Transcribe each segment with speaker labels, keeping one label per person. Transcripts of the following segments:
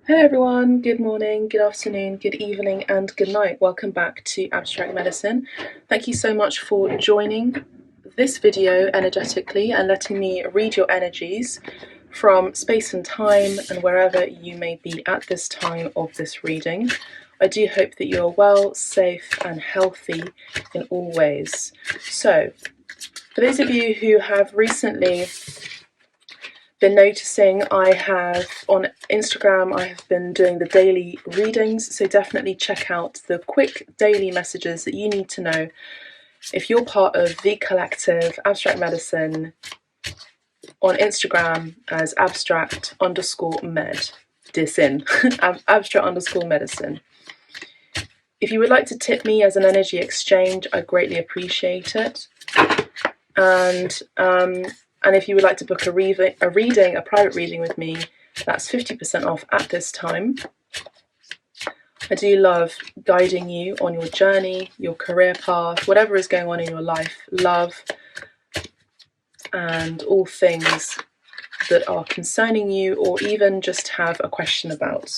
Speaker 1: Hello everyone, good morning, good afternoon, good evening and good night. Welcome back to Abstract Medicine. Thank you so much for joining this video energetically and letting me read your energies from space and time and wherever you may be at this time of this reading. I do hope that you're well, safe and healthy in all ways. So, for those of you who have recently been noticing, I have on Instagram, I have been doing the daily readings, so definitely check out the quick daily messages that you need to know if you're part of the collective Abstract Medicine on Instagram as abstract_med.medicine. abstract_medicine. If you would like to tip me as an energy exchange, I greatly appreciate it. And if you would like to book a private reading with me, that's 50% off at this time. I do love guiding you on your journey, your career path, whatever is going on in your life, love, and all things that are concerning you or even just have a question about.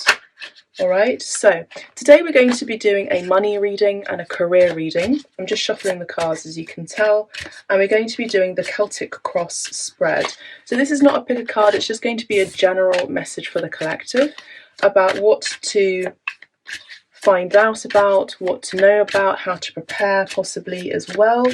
Speaker 1: Alright, so today we're going to be doing a money reading and a career reading. I'm just shuffling the cards as you can tell, and we're going to be doing the Celtic Cross spread. So this is not a pick a card, it's just going to be a general message for the collective about what to find out about, what to know about, how to prepare possibly as well,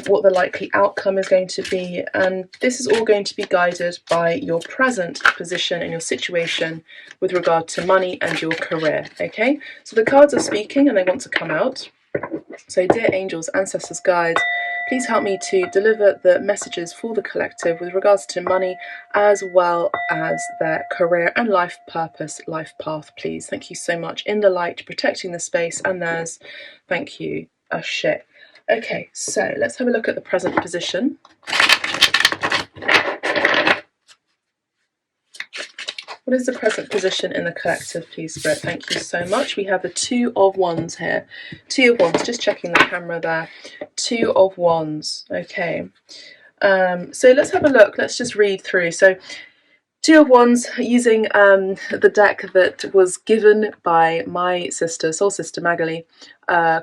Speaker 1: what the likely outcome is going to be, and this is all going to be guided by your present position and your situation with regard to money and your career. Okay, so the cards are speaking and they want to come out. So dear angels, ancestors, guides, please help me to deliver the messages for the collective with regards to money as well as their career and life purpose, life path, please. Thank you so much. In the light, protecting the space and theirs. Thank you. Ashe. Okay, so let's have a look at the present position. What is the present position in the collective, please, Spirit? Thank you so much. We have the Two of Wands here. Two of Wands, just checking the camera there. Two of Wands, okay. So let's have a look. Let's just read through. So Two of Wands, using the deck that was given by my sister, soul sister Magali,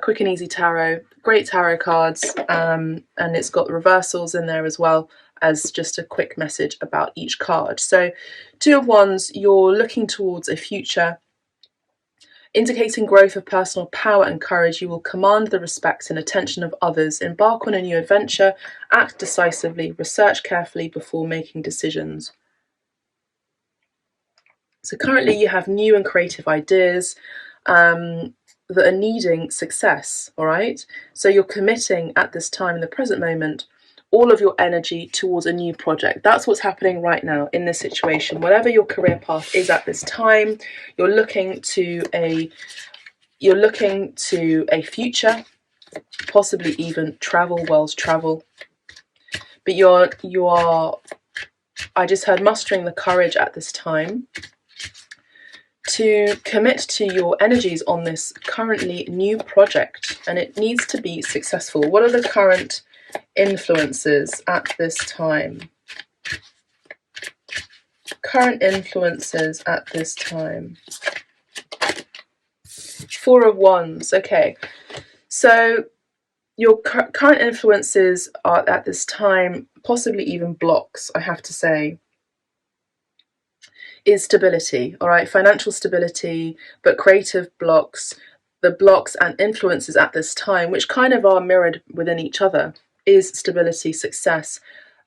Speaker 1: Quick and Easy Tarot, great tarot cards, and it's got reversals in there as well as just a quick message about each card. So Two of Wands, you're looking towards a future, indicating growth of personal power and courage. You will command the respect and attention of others, embark on a new adventure, act decisively, research carefully before making decisions. So currently you have new and creative ideas that are needing success, all right? So you're committing at this time, in the present moment, all of your energy towards a new project. That's what's happening right now in this situation. Whatever your career path is at this time, you're looking to a future, possibly even travel, world travel. But you are, I just heard, mustering the courage at this time to commit to your energies on this currently new project, and it needs to be successful. What are the current influences at this time? Current influences at this time. Four of Wands, okay. So your current influences are at this time, possibly even blocks, I have to say, is stability, all right, financial stability, but creative blocks, the blocks and influences at this time, which kind of are mirrored within each other, is stability, success.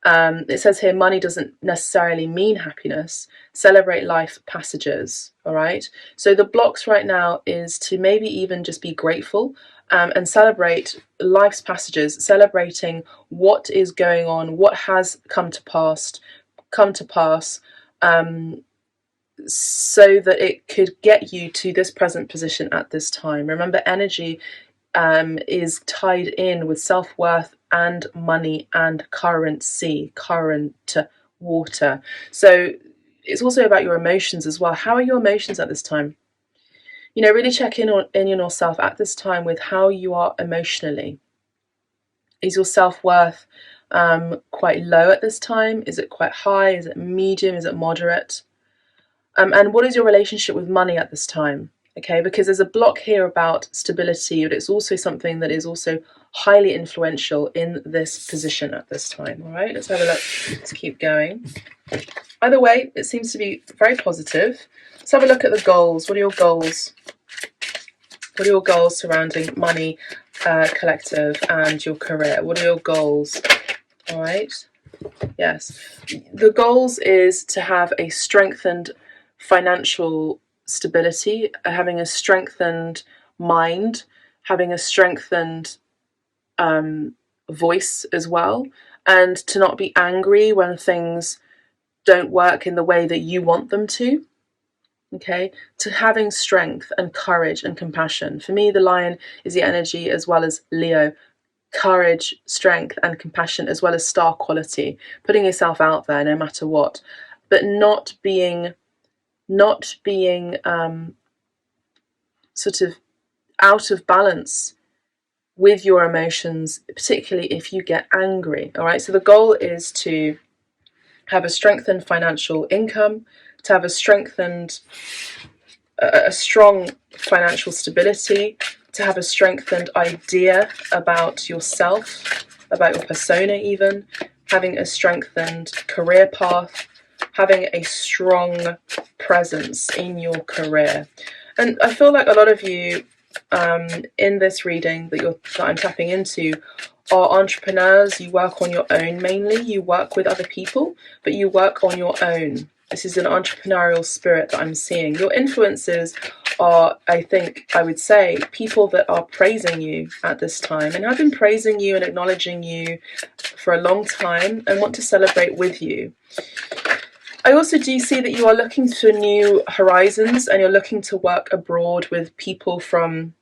Speaker 1: It says here, money doesn't necessarily mean happiness. Celebrate life passages, all right? So the blocks right now is to maybe even just be grateful and celebrate life's passages, celebrating what is going on, what has come to pass, so that it could get you to this present position at this time. Remember, energy is tied in with self-worth and money and currency, current, water. So it's also about your emotions as well. How are your emotions at this time? You know, really check in yourself at this time with how you are emotionally. Is your self-worth quite low at this time? Is it quite high? Is it medium? Is it moderate? And what is your relationship with money at this time? Okay, because there's a block here about stability, but it's also something that is also highly influential in this position at this time. All right, let's have a look. Let's keep going. Either way, it seems to be very positive. Let's have a look at the goals. What are your goals? What are your goals surrounding money, collective, and your career? What are your goals? All right. Yes. The goals is to have a strengthened financial stability, having a strengthened mind, having a strengthened voice as well, and to not be angry when things don't work in the way that you want them to. Okay, to having strength and courage and compassion. For me, the lion is the energy as well as Leo. Courage, strength, and compassion, as well as star quality. Putting yourself out there no matter what, but not being sort of out of balance with your emotions, particularly if you get angry. All right, so the goal is to have a strengthened financial income, to have a strong financial stability, to have a strengthened idea about yourself, about your persona even, having a strengthened career path, having a strong presence in your career. And I feel like a lot of you in this reading that I'm tapping into are entrepreneurs. You work on your own mainly. You work with other people, but you work on your own. This is an entrepreneurial spirit that I'm seeing. Your influences are, I would say, people that are praising you at this time and have been praising you and acknowledging you for a long time and want to celebrate with you. I also do see that you are looking for new horizons and you're looking to work abroad with people from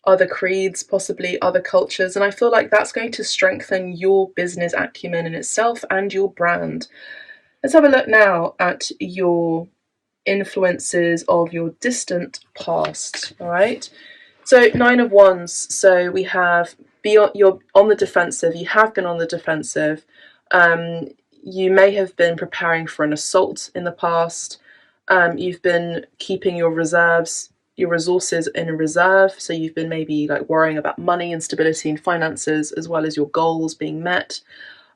Speaker 1: other creeds, possibly other cultures, and I feel like that's going to strengthen your business acumen in itself and your brand. Let's have a look now at your influences of your distant past. All right, so 9 of Wands. So we have you're on the defensive. You have been on the defensive. You may have been preparing for an assault in the past. You've been keeping your resources in reserve. So you've been maybe like worrying about money and stability and finances, as well as your goals being met.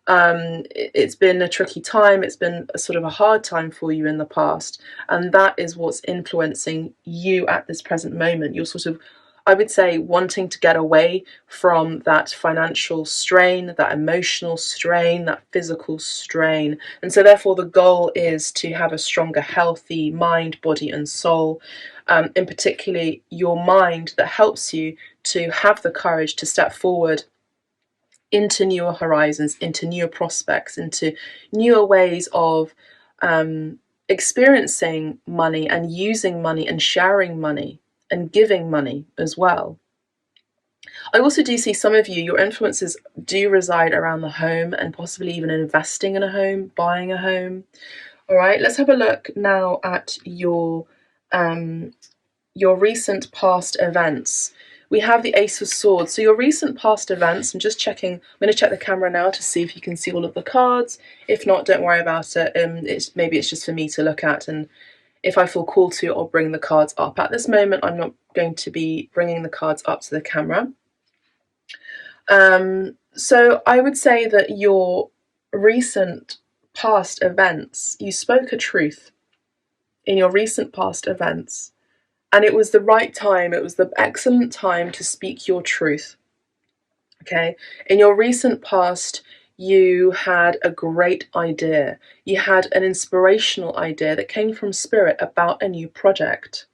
Speaker 1: It's been a tricky time. It's been a sort of a hard time for you in the past. And that is what's influencing you at this present moment. You're sort of, I would say, wanting to get away from that financial strain, that emotional strain, that physical strain. And so therefore the goal is to have a stronger, healthy mind, body and soul. In particularly your mind, that helps you to have the courage to step forward into newer horizons, into newer prospects, into newer ways of experiencing money and using money and sharing money and giving money as well. I also do see some of you, your influences do reside around the home and possibly even investing in a home, buying a home. All right, let's have a look now at your recent past events. We have the Ace of Swords. So your recent past events, I'm just checking, I'm going to check the camera now to see if you can see all of the cards. If not, don't worry about it. Maybe it's just for me to look at, and if I feel called to, I'll bring the cards up. At this moment, I'm not going to be bringing the cards up to the camera. So I would say that your recent past events, you spoke a truth in your recent past events. And it was the right time, it was the excellent time to speak your truth. Okay? In your recent past, you had a great idea. You had an inspirational idea that came from spirit about a new project,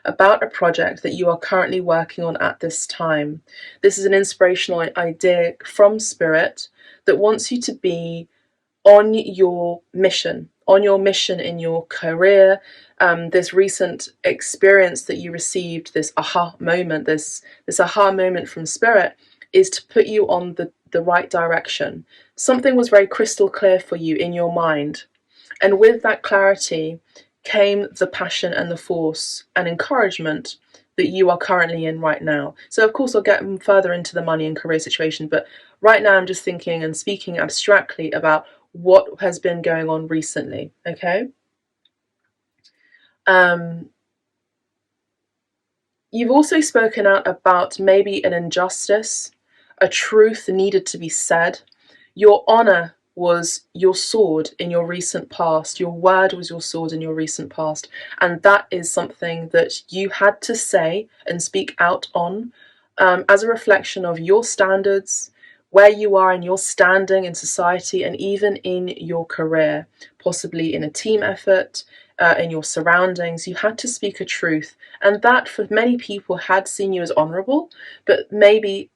Speaker 1: about a project that you are currently working on at this time. This is an inspirational idea from spirit that wants you to be on your mission in your career. This recent experience that you received, this aha moment, this aha moment from spirit, is to put you on the right direction. Something was very crystal clear for you in your mind, and with that clarity came the passion and the force and encouragement that you are currently in right now. So of course I'll get further into the money and career situation, but right now I'm just thinking and speaking abstractly about what has been going on recently, okay? You've also spoken out about maybe an injustice, a truth needed to be said. Your honor was your sword in your recent past. Your word was your sword in your recent past. And that is something that you had to say and speak out on as a reflection of your standards, where you are in your standing in society, and even in your career, possibly in a team effort, in your surroundings. You had to speak a truth. And that for many people had seen you as honorable, but maybe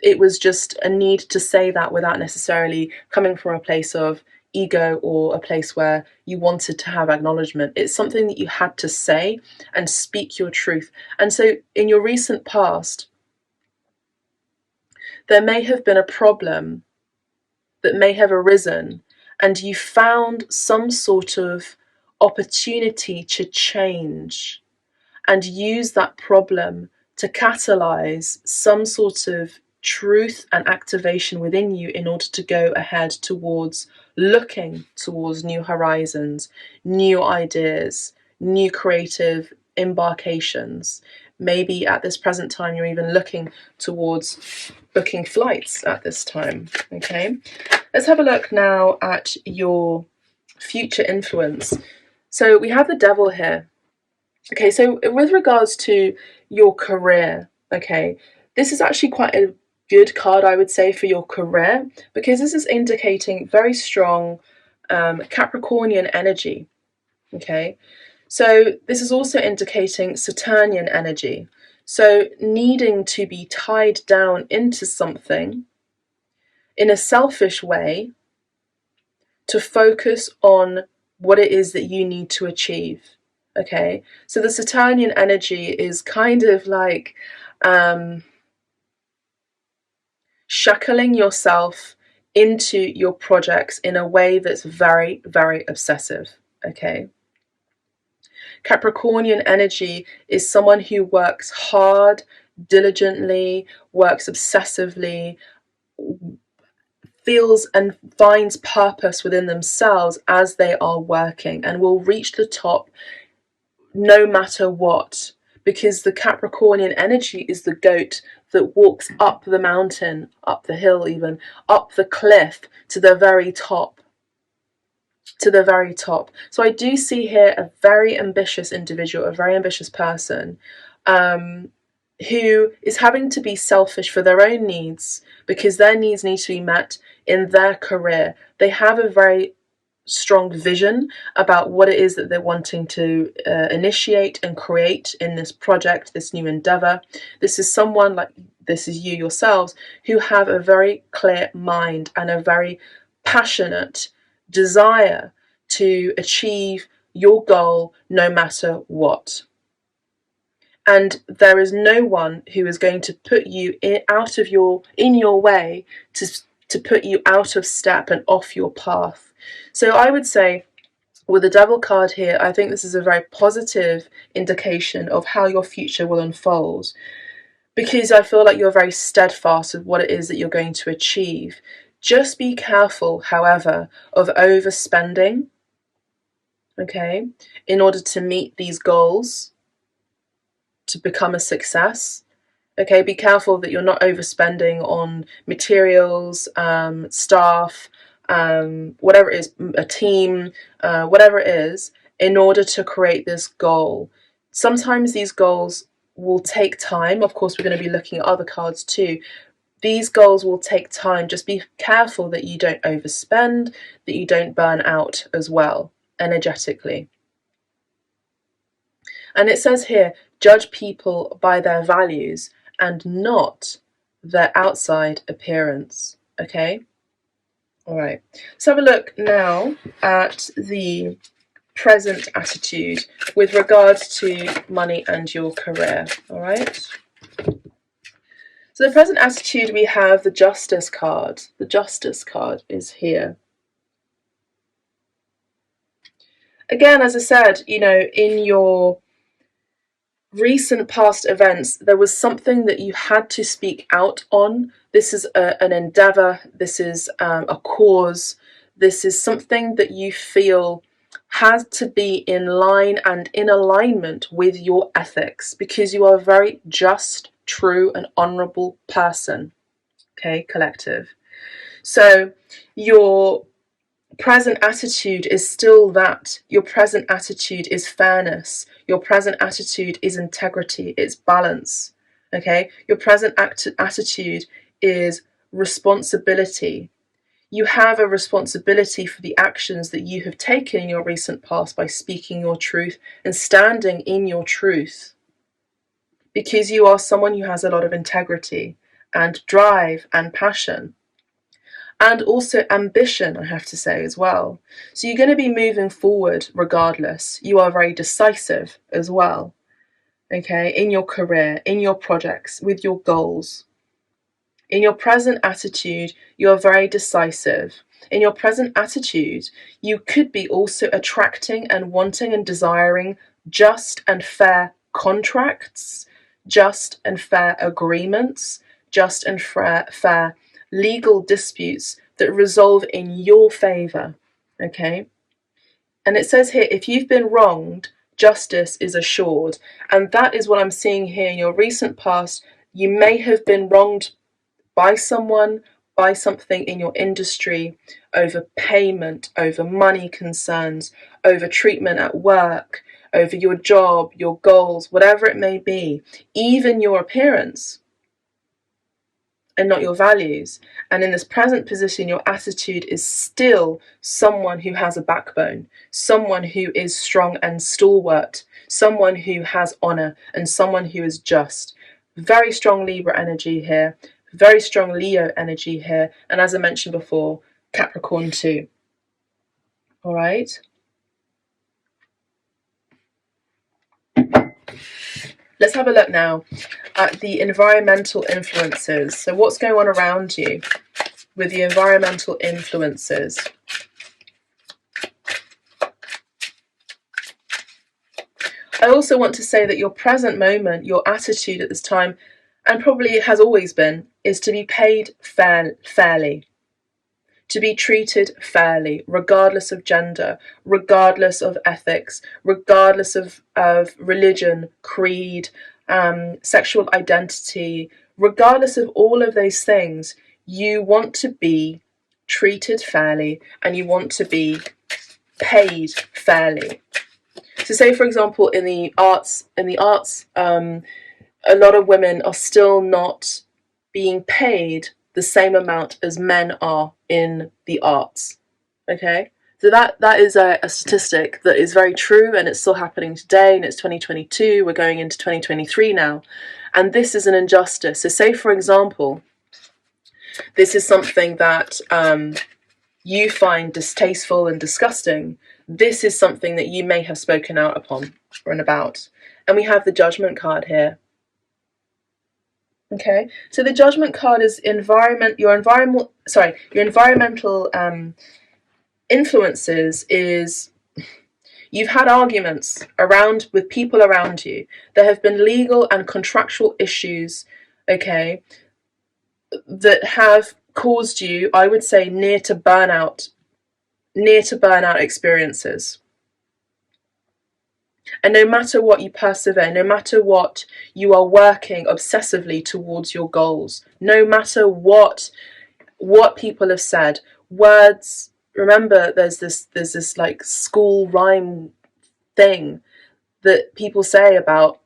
Speaker 1: it was just a need to say that without necessarily coming from a place of ego or a place where you wanted to have acknowledgement. It's something that you had to say and speak your truth. And so in your recent past, there may have been a problem that may have arisen, and you found some sort of opportunity to change and use that problem to catalyze some sort of truth and activation within you in order to go ahead towards looking towards new horizons, new ideas, new creative embarkations. Maybe at this present time you're even looking towards booking flights at this time, okay? Let's have a look now at your future influence. So we have the devil here. Okay, so with regards to your career, okay, this is actually quite a good card, I would say, for your career, because this is indicating very strong Capricornian energy, okay? So this is also indicating Saturnian energy. So needing to be tied down into something in a selfish way to focus on what it is that you need to achieve. Okay, so the Saturnian energy is kind of like shackling yourself into your projects in a way that's very, very obsessive. Okay, Capricornian energy is someone who works hard, diligently, works obsessively, feels and finds purpose within themselves as they are working, and will reach the top no matter what, because the Capricornian energy is the goat that walks up the mountain, up the hill, even up the cliff to the very top. To the very top. So I do see here a very ambitious individual, a very ambitious person, who is having to be selfish for their own needs, because their needs need to be met in their career. They have a very strong vision about what it is that they're wanting to initiate and create in this project, this new endeavor. This is someone like, this is you yourselves, who have a very clear mind and a very passionate desire to achieve your goal no matter what. And there is no one who is going to put you in your way to put you out of step and off your path. So I would say, with the devil card here, I think this is a very positive indication of how your future will unfold, because I feel like you're very steadfast with what it is that you're going to achieve. Just be careful, however, of overspending, okay, in order to meet these goals, to become a success. Okay, be careful that you're not overspending on materials, staff, whatever it is, a team, whatever it is, in order to create this goal. Sometimes these goals will take time. Of course, we're going to be looking at other cards too. These goals will take time. Just be careful that you don't overspend, that you don't burn out as well, energetically. And it says here, judge people by their values and not their outside appearance. Okay? All right. Let's have a look now at the present attitude with regards to money and your career. All right? So the present attitude, we have the Justice card. The Justice card is here. Again, as I said, in your recent past events, there was something that you had to speak out on. This is an endeavor, this is a cause, this is something that you feel has to be in line and in alignment with your ethics, because you are a very just, true, and honorable person. Okay, collective. So your present attitude is still that. Your present attitude is fairness. Your present attitude is integrity. It's balance. Okay? Your present attitude is responsibility. You have a responsibility for the actions that you have taken in your recent past by speaking your truth and standing in your truth, because you are someone who has a lot of integrity and drive and passion. And also ambition, I have to say, as well. So you're going to be moving forward regardless. You are very decisive as well, okay, in your career, in your projects, with your goals. In your present attitude, you are very decisive. In your present attitude, you could be also attracting and wanting and desiring just and fair contracts, just and fair agreements, just and fair legal disputes that resolve in your favor. Okay? And it says here, if you've been wronged, justice is assured. And that is what I'm seeing here in your recent past. You may have been wronged by someone, by something in your industry, over payment, over money concerns, over treatment at work, over your job, your goals, whatever it may be, even your appearance, and not your values. And in this present position, your attitude is still someone who has a backbone, someone who is strong and stalwart, someone who has honor, and someone who is just. Very strong Libra energy here, very strong Leo energy here, and as I mentioned before, Capricorn too. All right. Let's have a look now at the environmental influences. So what's going on around you with the environmental influences? I also want to say that your present moment, your attitude at this time, and probably it has always been, is to be paid fairly. To be treated fairly, regardless of gender, regardless of ethics, regardless of religion, creed, sexual identity, regardless of all of those things, you want to be treated fairly and you want to be paid fairly. So say, for example, in the arts, a lot of women are still not being paid the same amount as men are in the arts. Okay, so that is a statistic that is very true, and it's still happening today, and it's 2022, we're going into 2023 now, and this is an injustice. So say, for example, this is something that you find distasteful and disgusting. This is something that you may have spoken out upon or about. And we have the Judgment card here. Okay, so the Judgment card is your environmental influences is you've had arguments with people around you. There have been legal and contractual issues, okay, that have caused you, I would say, near to burnout experiences. And no matter what, you persevere. No matter what, you are working obsessively towards your goals. No matter what people have said, words. Remember, there's this like school rhyme thing that people say about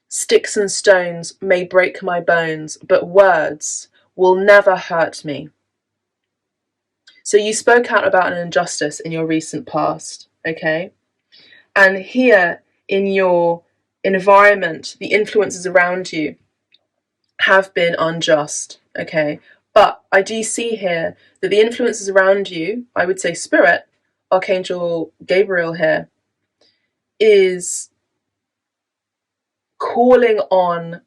Speaker 1: sticks and stones may break my bones, but words will never hurt me. So you spoke out about an injustice in your recent past, okay? And here in your environment, the influences around you have been unjust, okay? But I do see here that the influences around you, I would say Spirit, Archangel Gabriel here, is calling on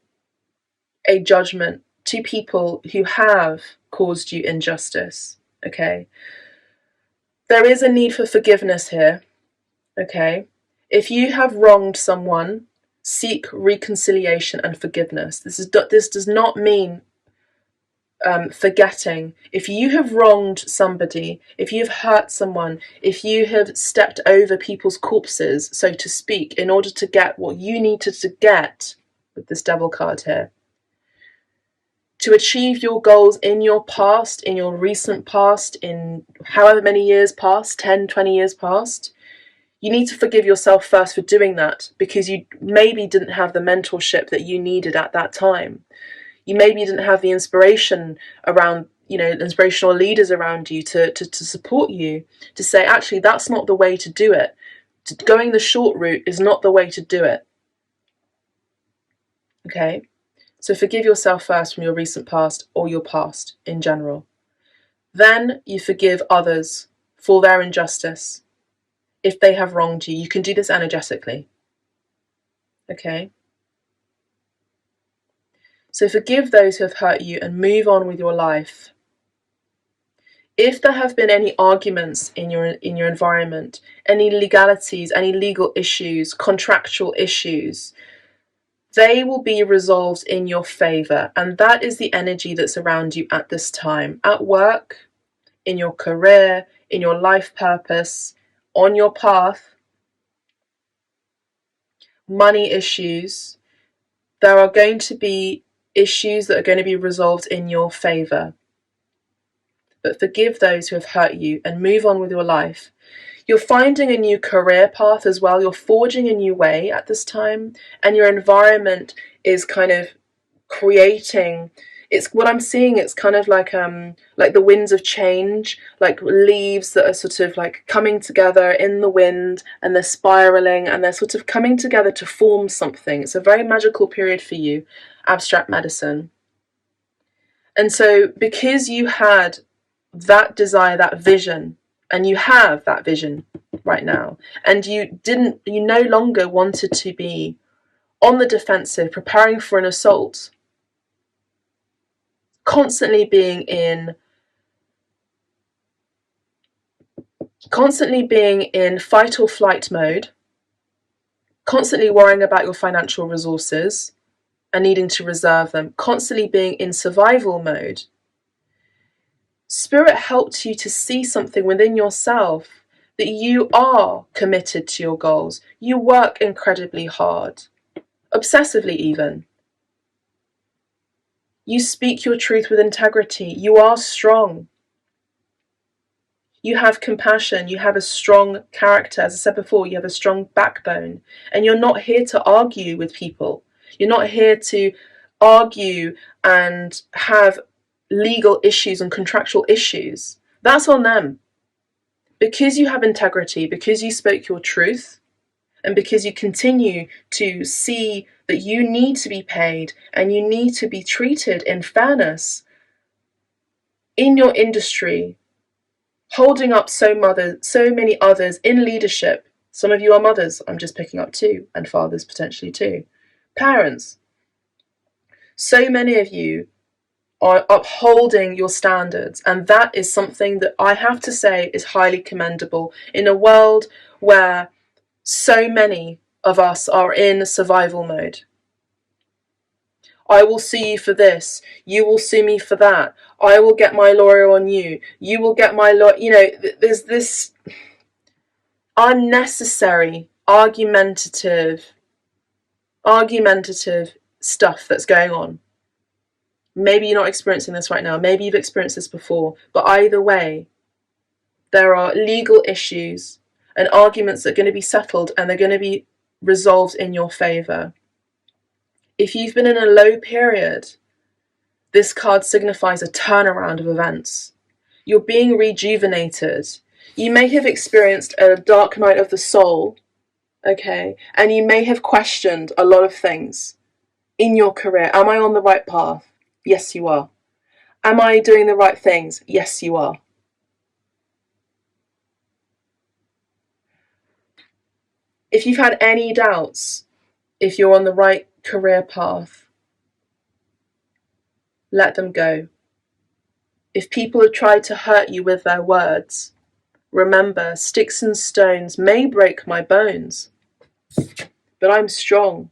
Speaker 1: a judgment to people who have caused you injustice, okay? There is a need for forgiveness here, okay? If you have wronged someone, Seek reconciliation and forgiveness. This does not mean forgetting. If you have wronged somebody, if you've hurt someone, if you have stepped over people's corpses, so to speak, in order to get what you needed to get with this devil card here, to achieve your goals in your past, in your recent past, in however many years past, 10, 20 years past, you need to forgive yourself first for doing that, because you maybe didn't have the mentorship that you needed at that time. You maybe didn't have the inspiration around, inspirational leaders around you to support you, to say, actually, that's not the way to do it. Going the short route is not the way to do it. Okay? So forgive yourself first from your recent past or your past in general. Then you forgive others for their injustice. If they have wronged you, you can do this energetically. Okay? So forgive those who have hurt you and move on with your life. If there have been any arguments in your environment, any legalities, any legal issues, contractual issues, they will be resolved in your favor. And that is the energy that's around you at this time. At work, in your career, in your life purpose, on your path, money issues, there are going to be issues that are going to be resolved in your favor. But forgive those who have hurt you and move on with your life. You're finding a new career path as well. You're forging a new way at this time, and your environment is kind of creating. It's what I'm seeing. It's kind of like the winds of change, like leaves that are sort of like coming together in the wind, and they're spiraling, and they're sort of coming together to form something. It's a very magical period for you, abstract medicine. And so, because you had that desire, that vision, and you have that vision right now, and you no longer wanted to be on the defensive, preparing for an assault, constantly being in fight or flight mode, constantly worrying about your financial resources and needing to reserve them, constantly being in survival mode. Spirit helped you to see something within yourself, that you are committed to your goals. You work incredibly hard, obsessively even. You speak your truth with integrity. You are strong. You have compassion. You have a strong character. As I said before, you have a strong backbone. And you're not here to argue with people. You're not here to argue and have legal issues and contractual issues. That's on them. Because you have integrity, because you spoke your truth, and because you continue to see that you need to be paid and you need to be treated in fairness in your industry, holding up so many others in leadership. Some of you are mothers, I'm just picking up too, and fathers potentially too. Parents. So many of you are upholding your standards, and that is something that I have to say is highly commendable in a world where so many of us are in survival mode. I will sue you for this, you will sue me for that, I will get my lawyer on you, you will get my lawyer. There's this unnecessary argumentative stuff that's going on. Maybe you're not experiencing this right now. Maybe you've experienced this before. But either way, there are legal issues and arguments that are going to be settled, and they're going to be resolved in your favour. If you've been in a low period, this card signifies a turnaround of events. You're being rejuvenated. You may have experienced a dark night of the soul, okay? And you may have questioned a lot of things in your career. Am I on the right path? Yes, you are. Am I doing the right things? Yes, you are. If you've had any doubts, if you're on the right career path, let them go. If people have tried to hurt you with their words, remember, sticks and stones may break my bones, but I'm strong.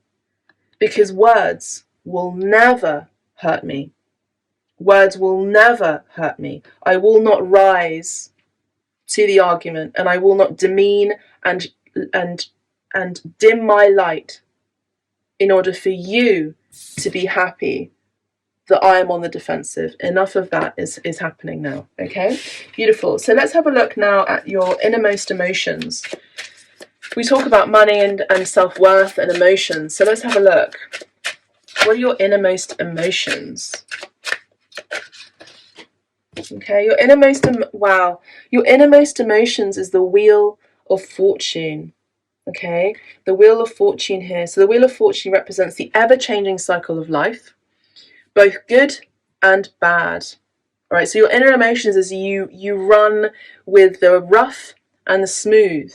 Speaker 1: because words will never hurt me. Words will never hurt me. I will not rise to the argument, and I will not demean and dim my light in order for you to be happy that I am on the defensive. Enough of that is happening now. Okay, beautiful. So let's have a look now at your innermost emotions. We talk about money and self-worth and emotions. So let's have a look. What are your innermost emotions? Okay, your innermost emotions is the Wheel of Fortune. Okay, the Wheel of Fortune here. So the Wheel of Fortune represents the ever-changing cycle of life, both good and bad. All right, so your inner emotions is you run with the rough and the smooth.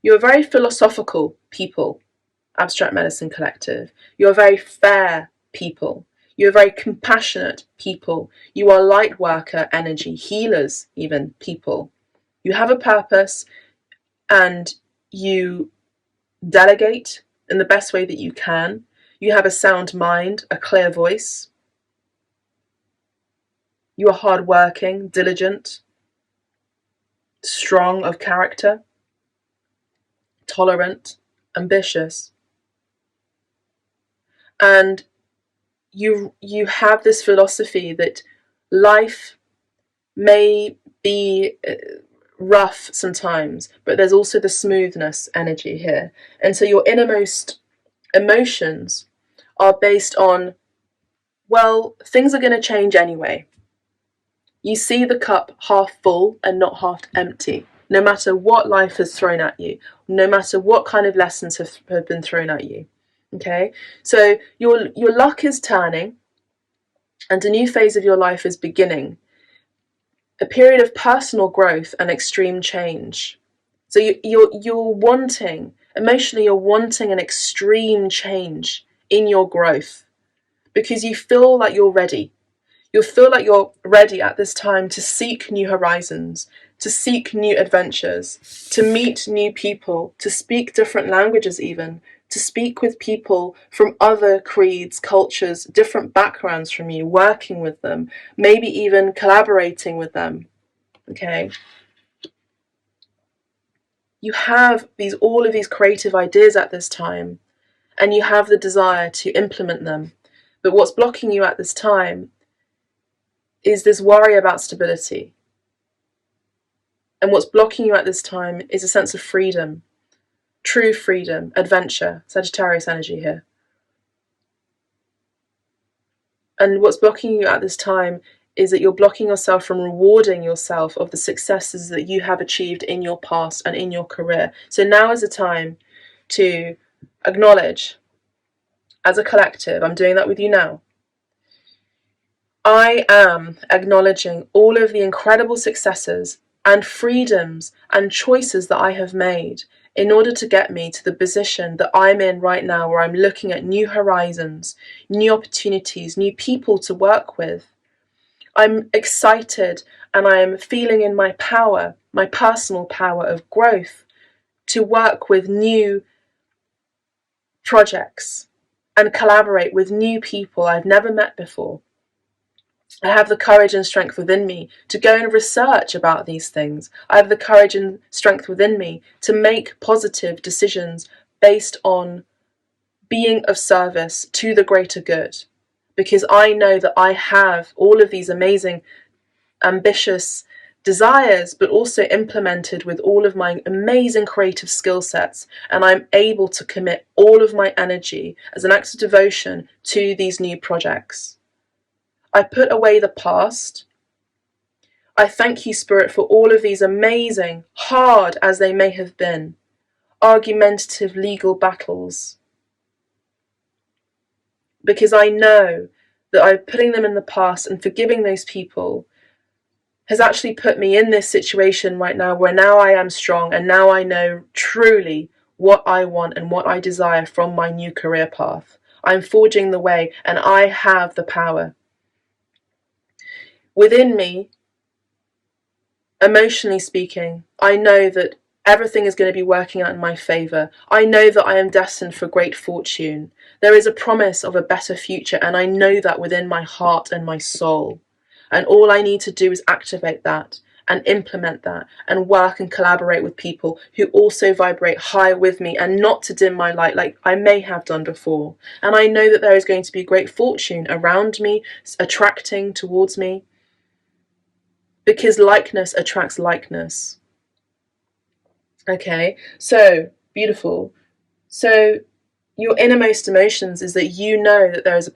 Speaker 1: You're very philosophical people, Abstract Medicine Collective. You're very fair people. You're very compassionate people. You are light worker energy, healers even people. You have a purpose and you delegate in the best way that you can. You have a sound mind, a clear voice. You are hardworking, diligent, strong of character, tolerant, ambitious. And you have this philosophy that life may be rough sometimes, but there's also the smoothness energy here. And so your innermost emotions are based on, well, things are going to change anyway. You see the cup half full and not half empty, no matter what life has thrown at you, no matter what kind of lessons have been thrown at you. Okay, so your luck is turning and a new phase of your life is beginning. A period of personal growth and extreme change. So you're wanting, emotionally you're wanting an extreme change in your growth because you feel like you're ready. You feel like you're ready at this time to seek new horizons, to seek new adventures, to meet new people, to speak different languages even, to speak with people from other creeds, cultures, different backgrounds from you, working with them, maybe even collaborating with them. Okay? You have all of these creative ideas at this time, and you have the desire to implement them. But what's blocking you at this time is this worry about stability. And what's blocking you at this time is a sense of freedom, true freedom, adventure, Sagittarius energy here. And what's blocking you at this time is that you're blocking yourself from rewarding yourself of the successes that you have achieved in your past and in your career. So now is the time to acknowledge, as a collective, I'm doing that with you now, I am acknowledging all of the incredible successes and freedoms and choices that I have made in order to get me to the position that I'm in right now, where I'm looking at new horizons, new opportunities, new people to work with. I'm excited and I am feeling in my power, my personal power of growth, to work with new projects and collaborate with new people I've never met before. I have the courage and strength within me to go and research about these things. I have the courage and strength within me to make positive decisions based on being of service to the greater good. Because I know that I have all of these amazing, ambitious desires, but also implemented with all of my amazing creative skill sets. And I'm able to commit all of my energy as an act of devotion to these new projects. I put away the past. I thank you, Spirit, for all of these amazing, hard as they may have been, argumentative legal battles. Because I know that I'm putting them in the past and forgiving those people has actually put me in this situation right now where now I am strong and now I know truly what I want and what I desire from my new career path. I'm forging the way and I have the power. Within me, emotionally speaking, I know that Everything is going to be working out in my favour. I know that I am destined for great fortune. There is a promise of a better future, and I know that within my heart and my soul. And all I need to do is activate that and implement that and work and collaborate with people who also vibrate high with me, and not to dim my light like I may have done before. And I know that there is going to be great fortune around me, attracting towards me, because likeness attracts likeness. Okay, so beautiful. So your innermost emotions is that you know that there's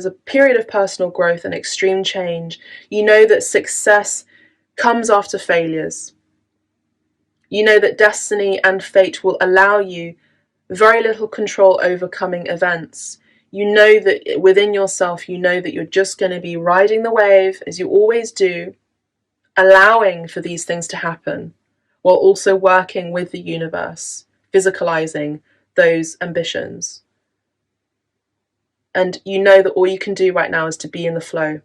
Speaker 1: a period of personal growth and extreme change. You know that success comes after failures. You know that destiny and fate will allow you very little control over coming events. You know that within yourself, you know that you're just going to be riding the wave, as you always do, allowing for these things to happen, while also working with the universe, physicalizing those ambitions. And you know that all you can do right now is to be in the flow.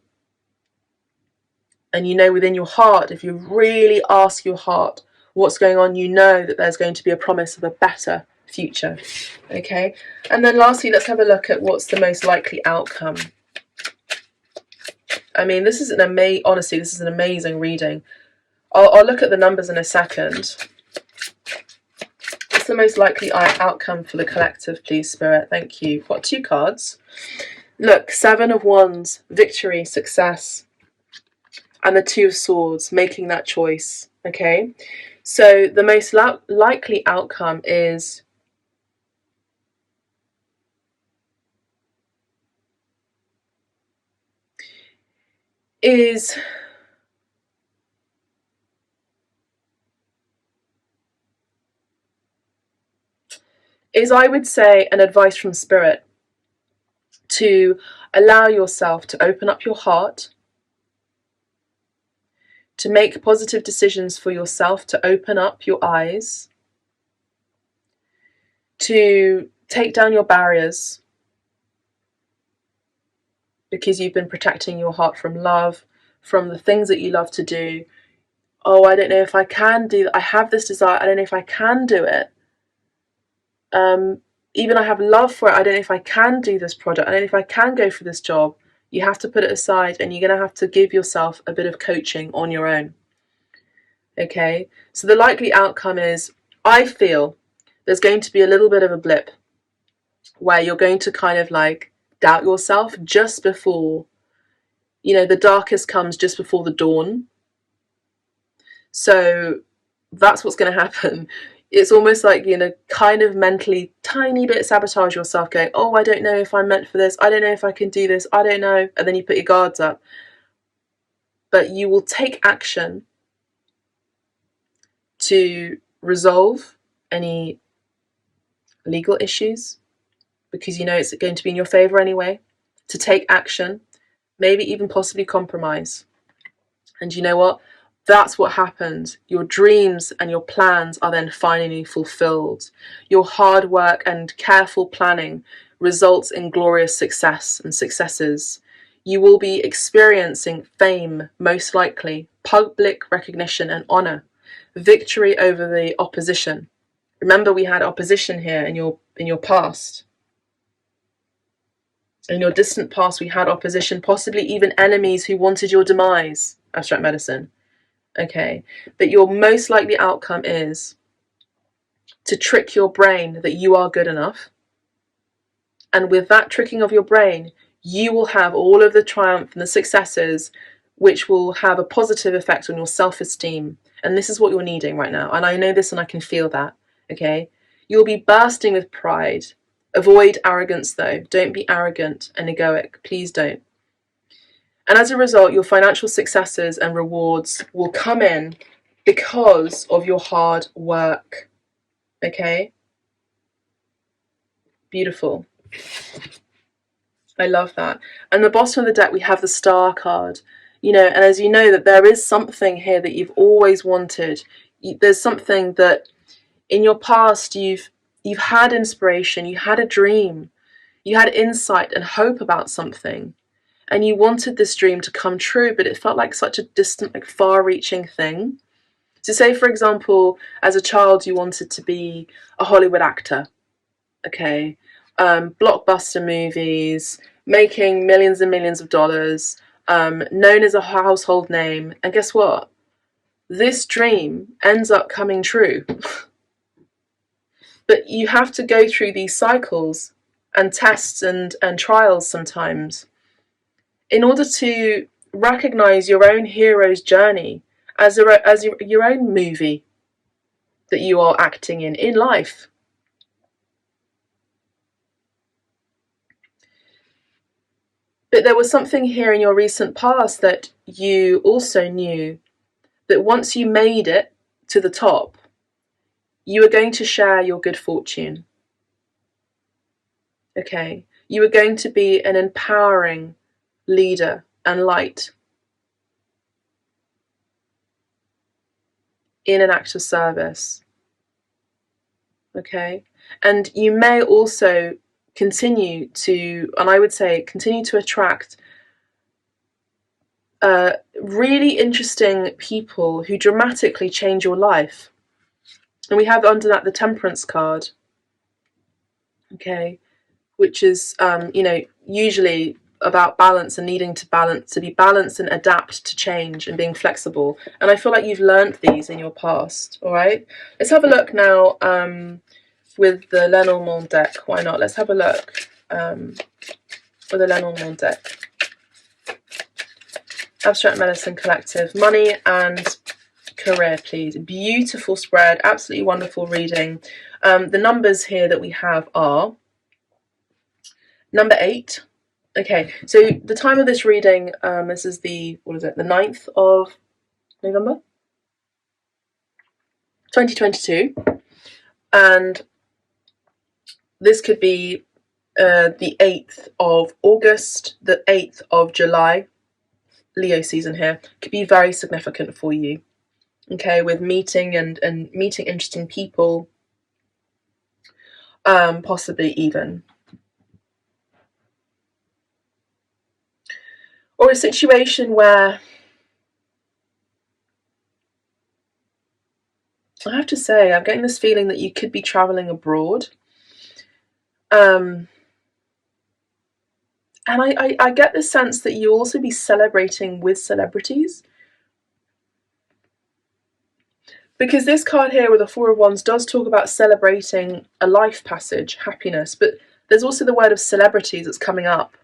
Speaker 1: And you know within your heart, if you really ask your heart what's going on, you know that there's going to be a promise of a better future. Okay? And then lastly, let's have a look at what's the most likely outcome. I mean, this is honestly, this is an amazing reading. I'll look at the numbers in a second. What's the most likely outcome for the collective, please, Spirit? Thank you. I've got 2 cards. Look, 7 of Wands, victory, success. And the 2 of Swords, making that choice. Okay? So the most likely outcome is I would say an advice from Spirit to allow yourself to open up your heart, to make positive decisions for yourself, to open up your eyes, to take down your barriers, because you've been protecting your heart from love, from the things that you love to do. Oh, I don't know if I can do that. I have this desire. I don't know if I can do it. Even I have love for it. I don't know if I can do this project. I don't know if I can go for this job. You have to put it aside, and you're going to have to give yourself a bit of coaching on your own. Okay? So the likely outcome is, I feel there's going to be a little bit of a blip where you're going to kind of like doubt yourself just before, the darkest comes just before the dawn. So that's what's going to happen. It's almost like, kind of mentally tiny bit sabotage yourself, going, oh, I don't know if I'm meant for this. I don't know if I can do this. I don't know. And then you put your guards up. But you will take action to resolve any legal issues, because you know it's going to be in your favor anyway, to take action, maybe even possibly compromise. And you know what? That's what happens. Your dreams and your plans are then finally fulfilled. Your hard work and careful planning results in glorious success and successes. You will be experiencing fame, most likely, public recognition and honor, victory over the opposition. Remember, we had opposition here in your past. In your distant past, we had opposition, possibly even enemies who wanted your demise, abstract medicine. Okay, but your most likely outcome is to trick your brain that you are good enough. And with that tricking of your brain, you will have all of the triumph and the successes, which will have a positive effect on your self-esteem. And this is what you're needing right now. And I know this and I can feel that. Okay, you'll be bursting with pride. Avoid arrogance though. Don't be arrogant and egoic. Please don't. And as a result, your financial successes and rewards will come in because of your hard work. Okay? Beautiful. I love that. And the bottom of the deck, we have the Star card. And as you know, that there is something here that you've always wanted. There's something that in your past you've had inspiration, you had a dream, you had insight and hope about something. And you wanted this dream to come true, but it felt like such a distant, far-reaching thing. So say, for example, as a child you wanted to be a Hollywood actor, okay, blockbuster movies, making millions and millions of dollars, known as a household name, and guess what? This dream ends up coming true. But you have to go through these cycles and tests and trials sometimes in order to recognize your own hero's journey as your own movie that you are acting in life. But there was something here in your recent past that you also knew, that once you made it to the top, you were going to share your good fortune. Okay, you were going to be an empowering leader and light in an act of service. Okay, and you may also continue to, and I would say continue to attract really interesting people who dramatically change your life. And we have under that the Temperance card, okay, which is usually about balance and needing to be balanced and adapt to change and being flexible. And I feel like you've learned these in your past. All right, let's have a look now with the Lenormand deck. Why not? Let's have a look with the Lenormand deck. Abstract Medicine Collective, money and career, please. Beautiful spread, absolutely wonderful reading. The numbers here that we have are number 8. Okay, so the time of this reading, this is the 9th of November 2022, and this could be the 8th of August, the 8th of July. Leo season here could be very significant for you, okay, with meeting and meeting interesting people, possibly even, or a situation where I have to say I'm getting this feeling that you could be traveling abroad, and I get the sense that you'll also be celebrating with celebrities. Because this card here with the Four of Wands does talk about celebrating a life passage, happiness, but there's also the word of celebrities that's coming up.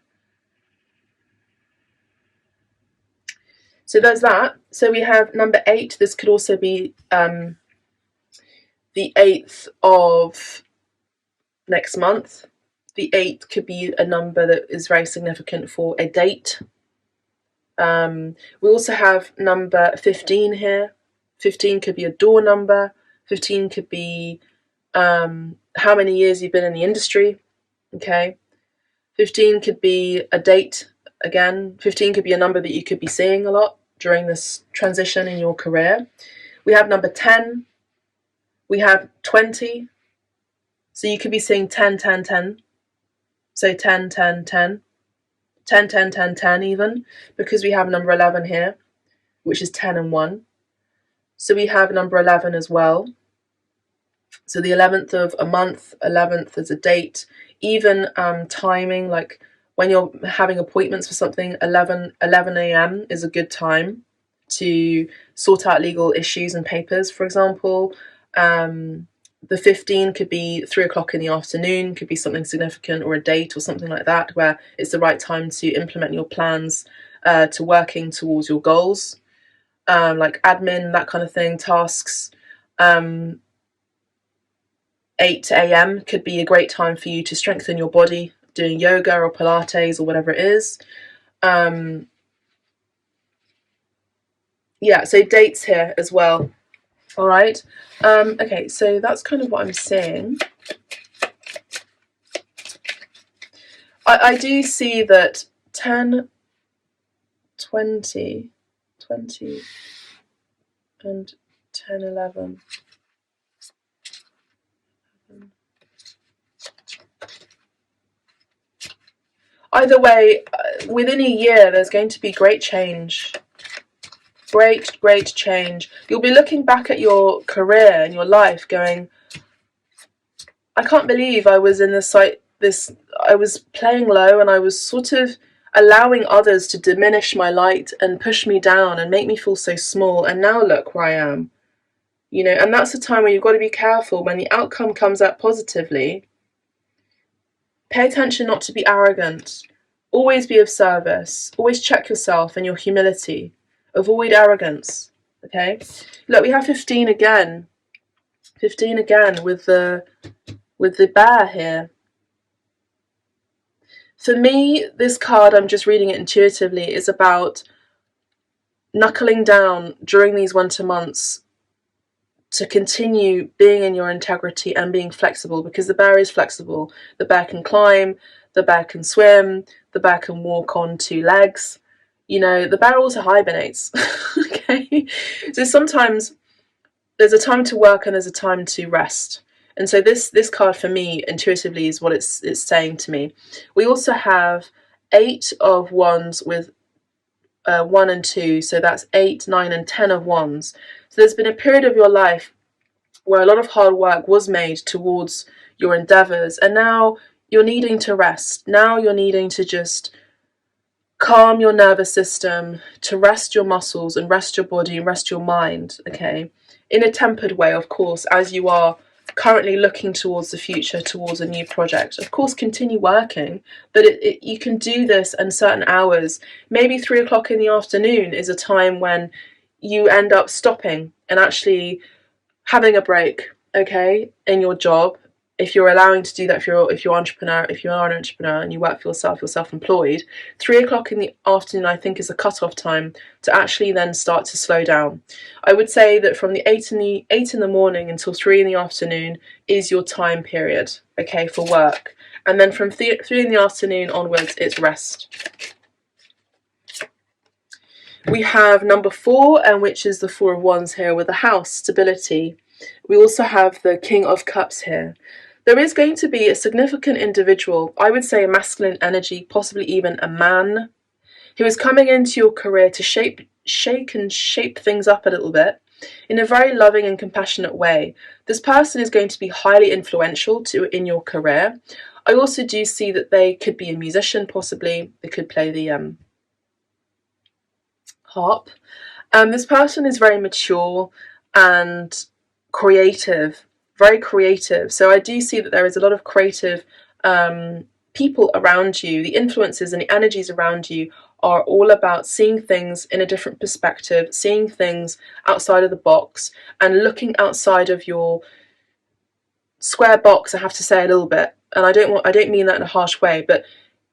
Speaker 1: So there's that. So we have number 8. This could also be the 8th of next month. The 8th could be a number that is very significant for a date. We also have number 15 here. 15 could be a door number. 15 could be how many years you've been in the industry. Okay. 15 could be a date again. 15 could be a number that you could be seeing a lot during this transition in your career. We have number 10. We have 20. So you could be seeing 10, 10, 10. So 10, 10, 10. 10, 10, 10, 10 even, because we have number 11 here, which is 10 and 1. So we have number 11 as well. So the 11th of a month, 11th as a date, even timing, like when you're having appointments for something, 11 a.m. is a good time to sort out legal issues and papers, for example. The 15 could be 3 o'clock in the afternoon, could be something significant, or a date or something like that, where it's the right time to implement your plans to working towards your goals, like admin, that kind of thing, tasks. 8 a.m. could be a great time for you to strengthen your body, doing yoga or Pilates or whatever it is. Yeah, so dates here as well. All right. Okay, so that's kind of what I'm saying. I do see that 10, 20, 20 and 10, 11. Either way, within a year, there's going to be great change. Great change. You'll be looking back at your career and your life going, I can't believe I was in I was playing low, and I was sort of allowing others to diminish my light and push me down and make me feel so small, and now look where I am. You know, and that's the time where you've got to be careful when the outcome comes out positively. Pay attention not to be arrogant. Always be of service. Always check yourself and your humility. Avoid arrogance. Okay? Look, we have 15 again. 15 again with the bear here. For me, this card, I'm just reading it intuitively, is about knuckling down during these winter months to continue being in your integrity and being flexible, because the bear is flexible. The bear can climb, the bear can swim, the bear can walk on 2 legs. You know, the bear also hibernates. Okay? So sometimes there's a time to work and there's a time to rest. And so this card for me intuitively is what it's saying to me. We also have 8 of wands with 1 and 2, so that's 8, 9 and 10 of wands. So there's been a period of your life where a lot of hard work was made towards your endeavours, and now you're needing to rest. Now you're needing to just calm your nervous system, to rest your muscles and rest your body and rest your mind, okay? In a tempered way, of course, as you are currently looking towards the future, towards a new project. Of course, continue working, but you can do this in certain hours. Maybe 3 o'clock in the afternoon is a time when you end up stopping and actually having a break, okay, in your job. If you're allowing to do that, if you're an entrepreneur and you work for yourself, you're self-employed, 3 o'clock in the afternoon, I think, is a cut-off time to actually then start to slow down. I would say that from the 8 in the morning until 3 in the afternoon is your time period, okay, for work. And then from 3 in the afternoon onwards, it's rest. We have number 4, and which is the 4 of wands here with the house, stability. We also have the King of Cups here. There is going to be a significant individual, I would say a masculine energy, possibly even a man, who is coming into your career to shape things up a little bit in a very loving and compassionate way. This person is going to be highly influential in your career. I also do see that they could be a musician, possibly. They could play the harp. This person is very mature and creative. Very creative. So I do see that there is a lot of creative people around you. The influences and the energies around you are all about seeing things in a different perspective, seeing things outside of the box, and looking outside of your square box, I have to say a little bit. And I don't mean that in a harsh way, but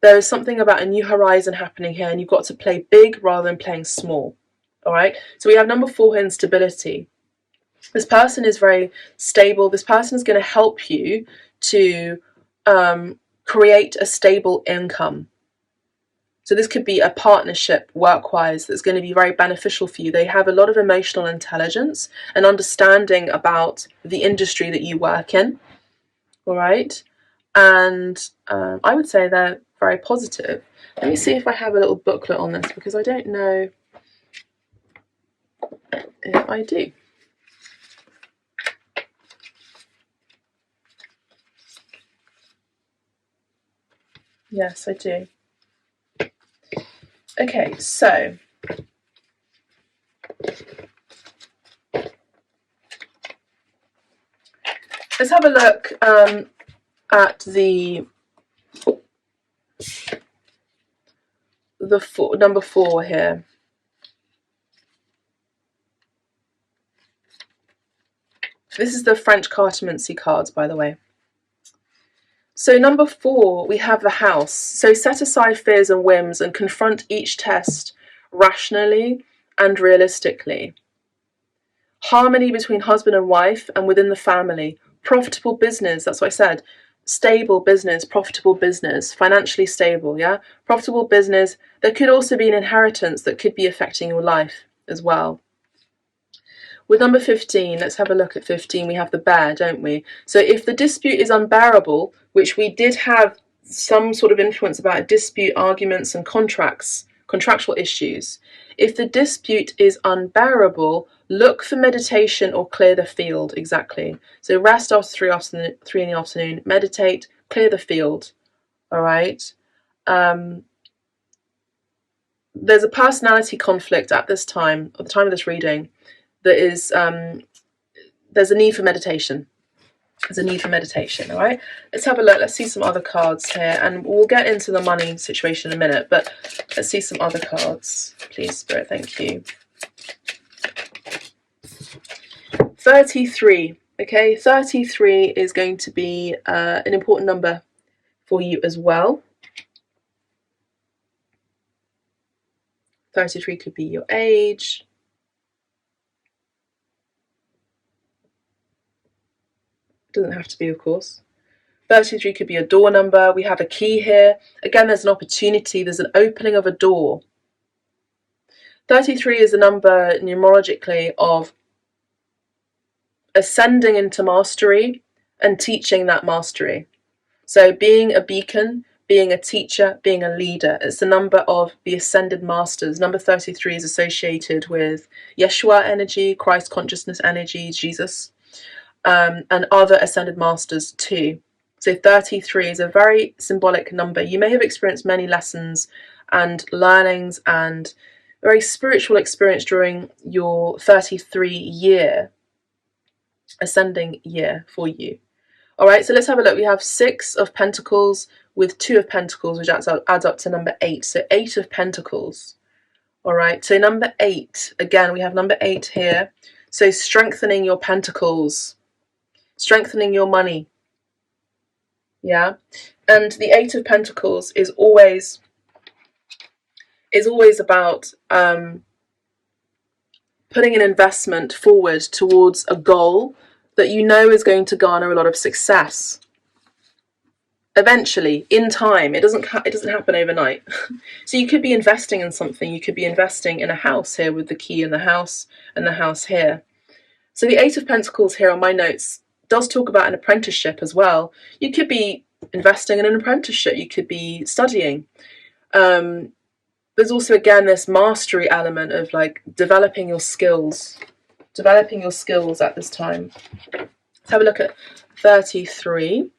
Speaker 1: there is something about a new horizon happening here, and you've got to play big rather than playing small. All right? So we have number 4 here in stability. This person is very stable. This person is going to help you to create a stable income. So this could be a partnership work-wise that's going to be very beneficial for you. They have a lot of emotional intelligence and understanding about the industry that you work in. All right? And I would say they're very positive. Let me see if I have a little booklet on this, because I don't know if I do. Yes, I do. Okay, so let's have a look at number 4 here. This is the French cartomancy cards, by the way. So number 4, we have the house. So set aside fears and whims and confront each test rationally and realistically. Harmony between husband and wife and within the family. Profitable business, that's what I said. Stable business, profitable business, financially stable, yeah? Profitable business. There could also be an inheritance that could be affecting your life as well. With number 15, let's have a look at 15. We have the bear, don't we? So if the dispute is unbearable, which we did have some sort of influence about dispute, arguments and contractual issues. If the dispute is unbearable, look for meditation or clear the field. Exactly. So rest after 3 in the afternoon, meditate, clear the field. All right. There's a personality conflict at this time, at the time of this reading, that is, there's a need for meditation. There's a need for meditation, all right? Let's have a look. Let's see some other cards here, and we'll get into the money situation in a minute, but let's see some other cards. Please, Spirit, thank you. 33, okay? 33 is going to be an important number for you as well. 33 could be your age. Doesn't have to be, of course. 33 could be a door number. We have a key here. Again, there's an opportunity. There's an opening of a door. 33 is a number numerologically of ascending into mastery and teaching that mastery. So being a beacon, being a teacher, being a leader. It's the number of the ascended masters. Number 33 is associated with Yeshua energy, Christ consciousness energy, Jesus, and other ascended masters too. So 33 is a very symbolic number. You may have experienced many lessons and learnings and very spiritual experience during your 33 year ascending year for you. All right, so let's have a look. We have 6 of Pentacles with 2 of Pentacles, which adds up to number 8. So 8 of Pentacles. All right, so number 8, again, we have number 8 here. So strengthening your Pentacles, strengthening your money. Yeah, and the 8 of Pentacles is always about putting an investment forward towards a goal that you know is going to garner a lot of success. Eventually, in time, it doesn't happen overnight. So you could be investing in something. You could be investing in a house here with the key in the house and the house here. So the 8 of Pentacles here on my notes does talk about an apprenticeship as well. You could be investing in an apprenticeship. You could be studying. There's also, again, this mastery element of like developing your skills at this time. Let's have a look at 33.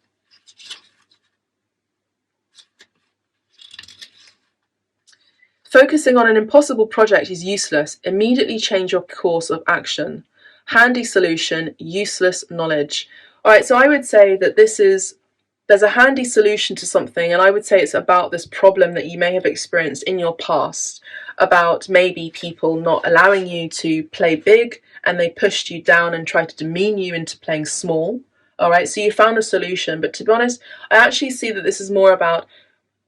Speaker 1: Focusing on an impossible project is useless. Immediately change your course of action. Handy solution, useless knowledge. All right, so I would say that there's a handy solution to something, and I would say it's about this problem that you may have experienced in your past, about maybe people not allowing you to play big and they pushed you down and tried to demean you into playing small. All right, so you found a solution, but to be honest, I actually see that this is more about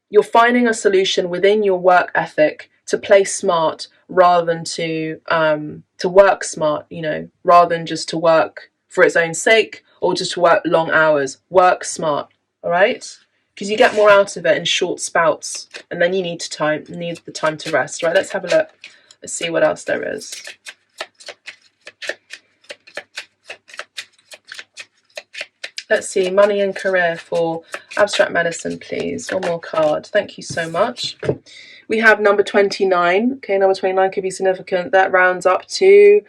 Speaker 1: you're finding a solution within your work ethic to play smart rather than to work smart, you know, rather than just to work for its own sake or just to work long hours. Work smart, all right? Because you get more out of it in short spouts, and then you need the time to rest. Right, let's have a look. Let's see what else there is. Let's see, money and career for abstract medicine, please. One more card. Thank you so much. We have number 29. Okay, number 29 could be significant. That rounds up to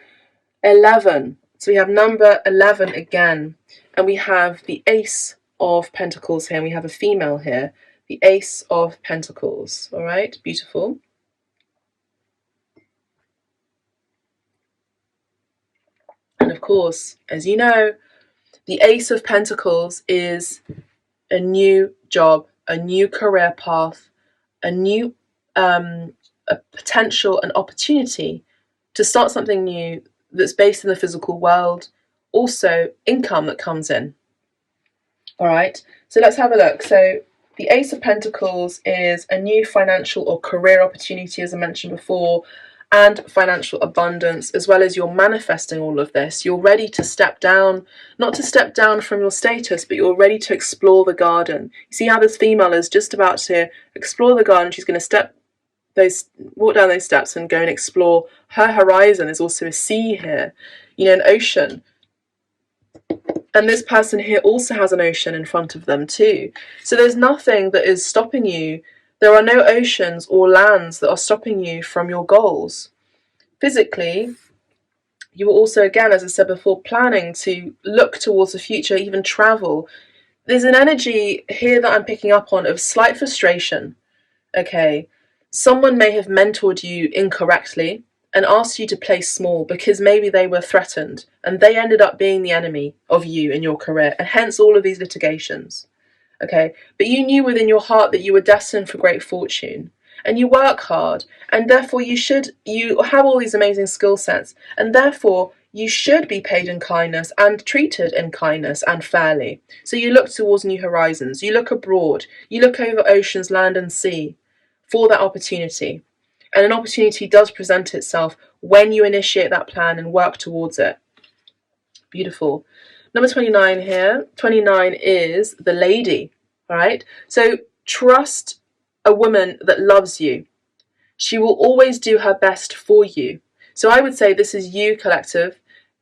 Speaker 1: 11. So we have number 11 again. And we have the Ace of Pentacles here. And we have a female here. The Ace of Pentacles. All right, beautiful. And of course, as you know, the Ace of Pentacles is a new job, a new career path, a new a potential, an opportunity to start something new that's based in the physical world. Also, income that comes in. All right, so let's have a look. So the Ace of Pentacles is a new financial or career opportunity, as I mentioned before, and financial abundance, as well as you're manifesting all of this. You're ready to step down, not to step down from your status, but you're ready to explore the garden. You see how this female is just about to explore the garden. She's going to walk down those steps and go and explore her horizon. There's also a sea here, you know, an ocean. And this person here also has an ocean in front of them too. So there's nothing that is stopping you. There are no oceans or lands that are stopping you from your goals. physically, you were also, again, as I said before, planning to look towards the future, even travel. There's an energy here that I'm picking up on of slight frustration. Okay, someone may have mentored you incorrectly and asked you to play small because maybe they were threatened and they ended up being the enemy of you in your career, and hence all of these litigations. Okay, but you knew within your heart that you were destined for great fortune, and you work hard, and therefore you have all these amazing skill sets, and therefore you should be paid in kindness and treated in kindness and fairly. So you look towards new horizons, you look abroad, you look over oceans, land and sea for that opportunity. And an opportunity does present itself when you initiate that plan and work towards it. Beautiful. Number 29 here. 29 is the lady. All right. So trust a woman that loves you. She will always do her best for you. So I would say this is you, collective.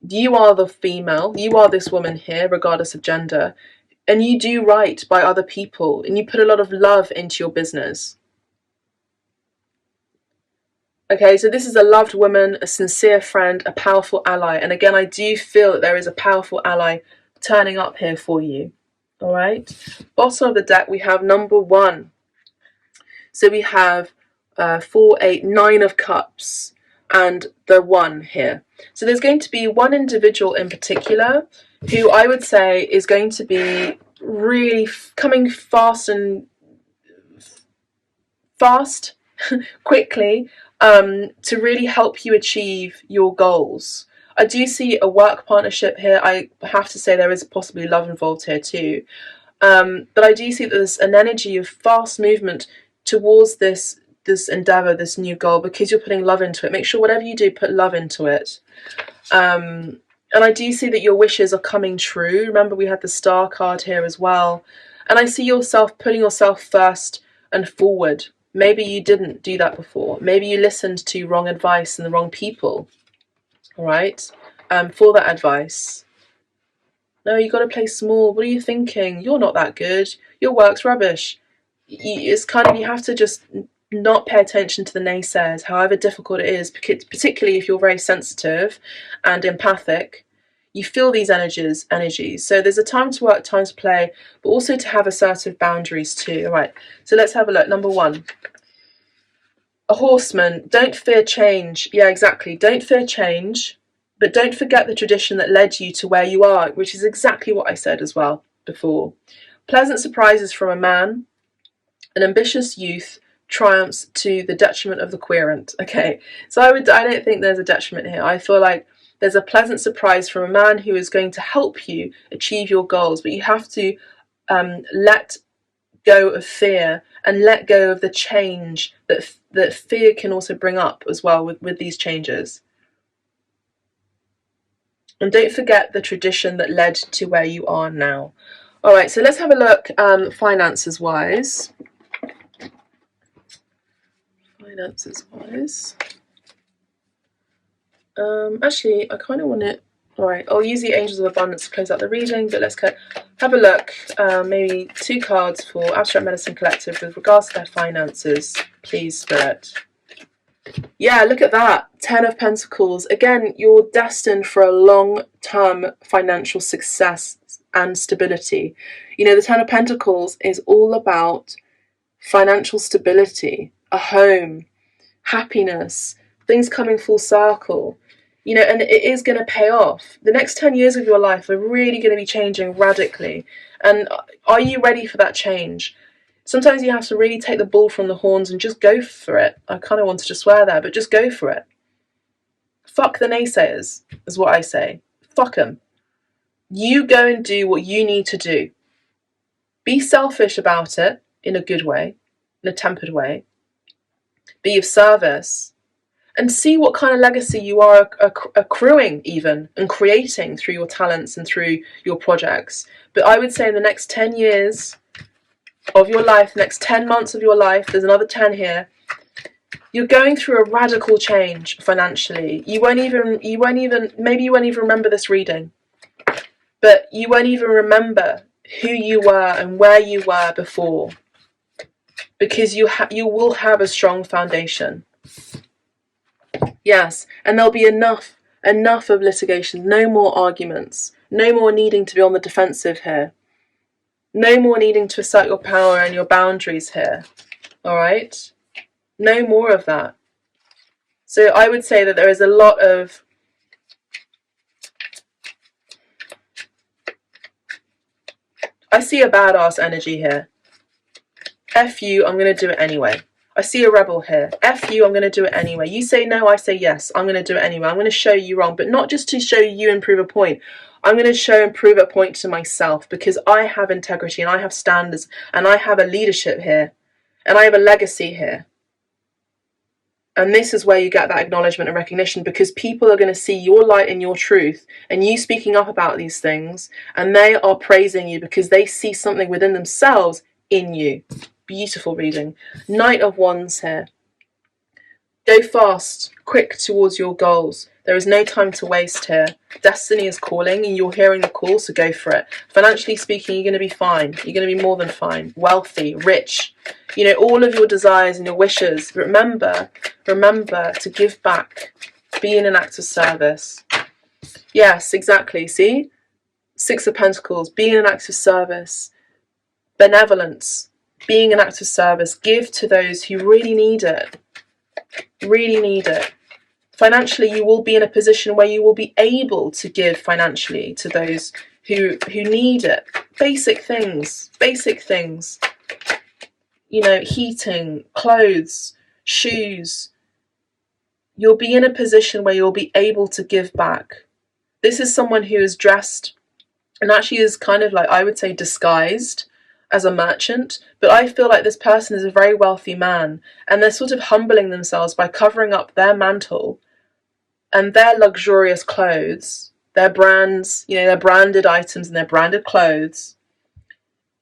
Speaker 1: You are the female. You are this woman here, regardless of gender. And you do right by other people. And you put a lot of love into your business. Okay, so this is a loved woman, a sincere friend, a powerful ally. And again, I do feel that there is a powerful ally turning up here for you. All right. Bottom of the deck, we have number 1. So we have 4, 8, 9 of cups and the 1 here. So there's going to be one individual in particular who I would say is going to be really coming fast quickly to really help you achieve your goals. I do see a work partnership here. I have to say there is possibly love involved here too. But I do see that there's an energy of fast movement towards this endeavor, this new goal, because you're putting love into it. Make sure whatever you do, put love into it. And I do see that your wishes are coming true. Remember, we had the star card here as well. And I see yourself putting yourself first and forward. Maybe you didn't do that before. Maybe you listened to wrong advice and the wrong people. All right, for that advice. No, you got to play small. What are you thinking? You're not that good. Your work's rubbish. It's kind of, you have to just not pay attention to the naysayers, however difficult it is, particularly if you're very sensitive and empathic. You feel these energies. So there's a time to work, time to play, but also to have assertive boundaries too. All right, so let's have a look. Number 1. A horseman. Don't fear change. Yeah, exactly. Don't fear change, but don't forget the tradition that led you to where you are, which is exactly what I said as well before. Pleasant surprises from a man. An ambitious youth triumphs to the detriment of the querent. Okay, so I don't think there's a detriment here. I feel like there's a pleasant surprise from a man who is going to help you achieve your goals, but you have to let go of fear and let go of the change that fear can also bring up as well with these changes. And don't forget the tradition that led to where you are now. All right, so let's have a look finances-wise. Actually, I kind of want it. All right, I'll use the Angels of Abundance to close out the reading, but let's have a look. Maybe 2 cards for Abstract Medicine Collective with regards to their finances. Please, Spirit. Yeah, look at that. 10 of Pentacles. Again, you're destined for a long-term financial success and stability. You know, the 10 of Pentacles is all about financial stability, a home, happiness, things coming full circle. You know, and it is going to pay off. The next 10 years of your life are really going to be changing radically. And are you ready for that change? Sometimes you have to really take the bull from the horns and just go for it. I kind of wanted to swear there, but just go for it. Fuck the naysayers, is what I say. Fuck them. You go and do what you need to do. Be selfish about it in a good way, in a tempered way. Be of service. And see what kind of legacy you are accruing even and creating through your talents and through your projects. But I would say in the next 10 years of your life, next 10 months of your life, there's another 10 here, you're going through a radical change financially. Maybe you won't even remember this reading, but you won't even remember who you were and where you were before, because you will have a strong foundation. Yes, and there'll be enough of litigation, no more arguments, no more needing to be on the defensive here, no more needing to assert your power and your boundaries here, all right? No more of that. So I would say that there is a lot of I see a badass energy here. F you, I'm going to do it anyway. I see a rebel here. F you, I'm going to do it anyway. You say no, I say yes. I'm going to do it anyway. I'm going to show you wrong, but not just to show you and prove a point. I'm going to show and prove a point to myself, because I have integrity and I have standards and I have a leadership here and I have a legacy here. And this is where you get that acknowledgement and recognition, because people are going to see your light and your truth and you speaking up about these things, and they are praising you because they see something within themselves in you. Beautiful reading. Knight of Wands here. Go fast, quick towards your goals. There is no time to waste here. Destiny is calling and you're hearing the call, so go for it. Financially speaking, you're going to be fine. You're going to be more than fine. Wealthy, rich. You know, all of your desires and your wishes. Remember to give back. Be in an act of service. Yes, exactly. See? Six of Pentacles. Be in an act of service. Benevolence. Being an act of service. Give to those who really need it. Really need it. Financially, you will be in a position where you will be able to give financially to those who need it. Basic things. You know, heating, clothes, shoes. You'll be in a position where you'll be able to give back. This is someone who is dressed and actually is kind of like, I would say, disguised as a merchant, but I feel like this person is a very wealthy man, and they're sort of humbling themselves by covering up their mantle and their luxurious clothes, their brands, you know, their branded items and their branded clothes,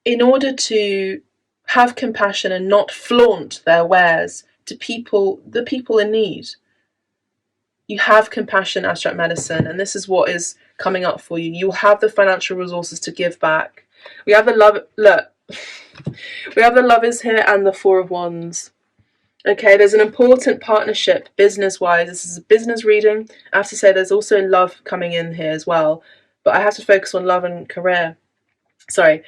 Speaker 1: in order to have compassion and not flaunt their wares to the people in need. You have compassion, Abstract Medicine, and this is what is coming up for you. You'll have the financial resources to give back. We have the love, look, we have the Lovers here and the Four of Wands. Okay, there's an important partnership business-wise. This is a business reading. I have to say there's also love coming in here as well, but I have to focus on love and career. Sorry,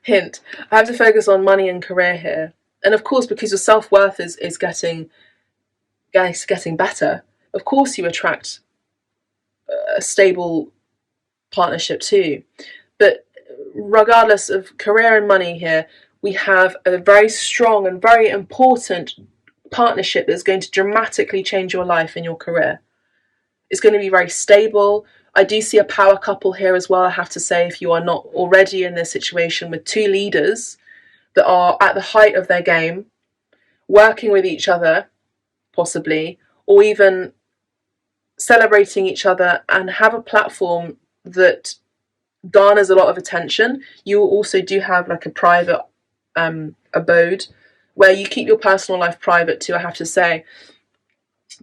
Speaker 1: hint. I have to focus on money and career here. And of course, because your self-worth is getting better, of course you attract a stable partnership too. But regardless of career and money here, we have a very strong and very important partnership that's going to dramatically change your life and your career. It's going to be very stable. I do see a power couple here as well, I have to say, if you are not already in this situation with two leaders that are at the height of their game, working with each other, possibly, or even celebrating each other and have a platform that garners a lot of attention. You also do have like a private abode where you keep your personal life private too, I have to say.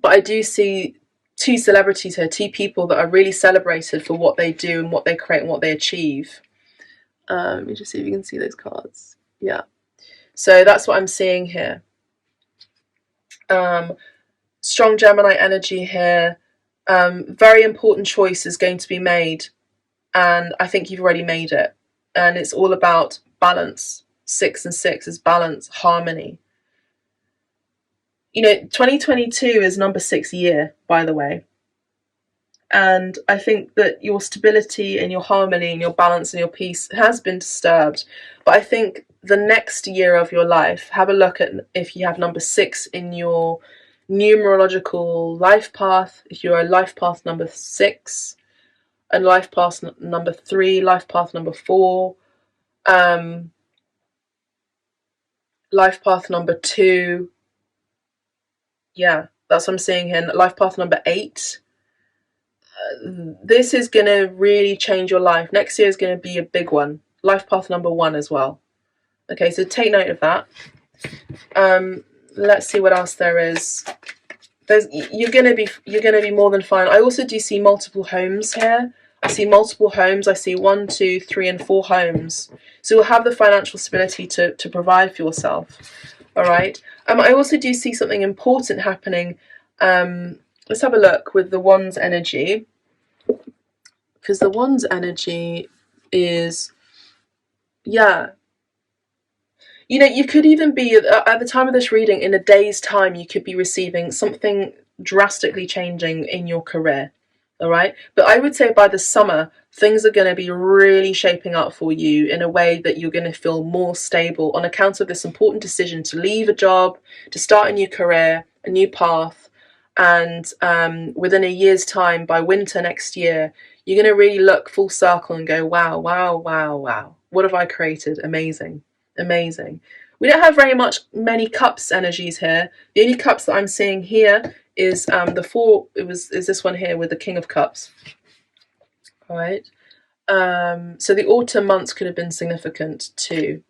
Speaker 1: But I do see two celebrities here, two people that are really celebrated for what they do and what they create and what they achieve. Let me just see if you can see those cards. Yeah. So that's what I'm seeing here. Strong Gemini energy here. Very important choice is going to be made, and I think you've already made it. And it's all about balance. 6 and 6 is balance, harmony. You know, 2022 is number 6 year, by the way. And I think that your stability and your harmony and your balance and your peace has been disturbed. But I think the next year of your life, have a look at if you have number 6 in your numerological life path, if you're a life path number 6, and life path number 3, life path number 4, life path number 2. Yeah, that's what I'm seeing here. Life path number 8. This is going to really change your life. Next year is going to be a big one. Life path number 1 as well. Okay, so take note of that. Let's see what else there is. You're gonna be more than fine. I also do see multiple homes here. I see multiple homes. I see 1, 2, 3, and 4 homes. So you'll have the financial stability to provide for yourself. All right. I also do see something important happening Let's have a look with the Wands energy, because the Wands energy is, yeah, you know, you could even be at the time of this reading, in a day's time, you could be receiving something drastically changing in your career. All right, but I would say by the summer, things are going to be really shaping up for you in a way that you're going to feel more stable on account of this important decision to leave a job, to start a new career, a new path. And within a year's time, by winter next year, you're going to really look full circle and go, wow, wow, wow, wow, what have I created? Amazing, amazing. We don't have very many cups energies here. The only cups that I'm seeing here is is this one here with the King of Cups. All right. So the autumn months could have been significant too.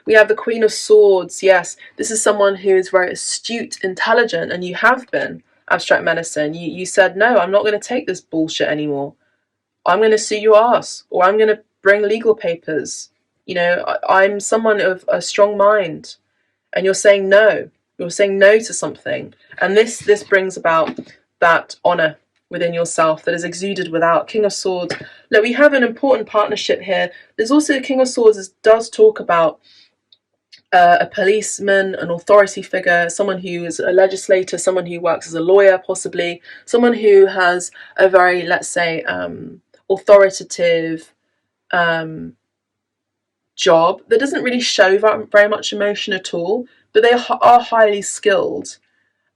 Speaker 1: We have the Queen of Swords. Yes, this is someone who is very astute, intelligent, and you have been. Abstract medicine. You said, no, I'm not going to take this bullshit anymore. I'm going to sue your ass, or I'm going to bring legal papers. You know, I'm someone of a strong mind, and you're saying no. You're saying no to something, and this brings about that honor within yourself that is exuded without. King of Swords. Look, we have an important partnership here. There's also the King of Swords does talk about a policeman, an authority figure, someone who is a legislator, someone who works as a lawyer, possibly someone who has a very, let's say, authoritative job that doesn't really show very much emotion at all, but they are highly skilled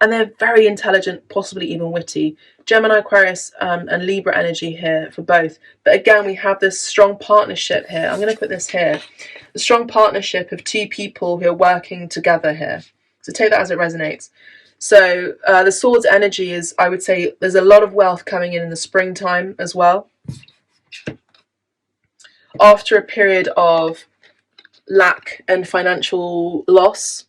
Speaker 1: and they're very intelligent, possibly even witty. Gemini, Aquarius, and Libra energy here for both. But again, we have this strong partnership here. I'm going to put this here. The strong partnership of two people who are working together here. So take that as it resonates. So the Swords energy is, I would say, there's a lot of wealth coming in the springtime as well. After a period of lack and financial loss,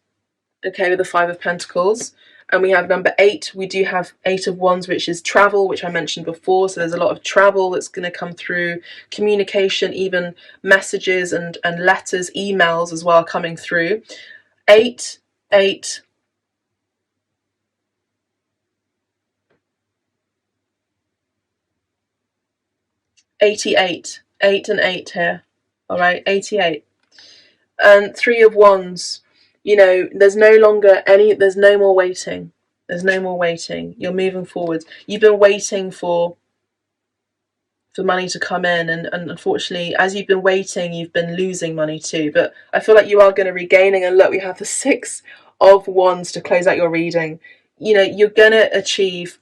Speaker 1: okay, with the Five of Pentacles. And we have number 8. We do have 8 of Wands, which is travel, which I mentioned before. So there's a lot of travel that's going to come through, communication, even messages and letters, emails as well coming through. 8, 8. 88. 8 and 8 here. All right, 88. And 3 of Wands. You know, there's no more waiting. There's no more waiting. You're moving forward. You've been waiting for money to come in, and unfortunately, as you've been waiting, you've been losing money too. But I feel like you are going to regaining. And look, we have the 6 of Wands to close out your reading. You know, you're going to achieve,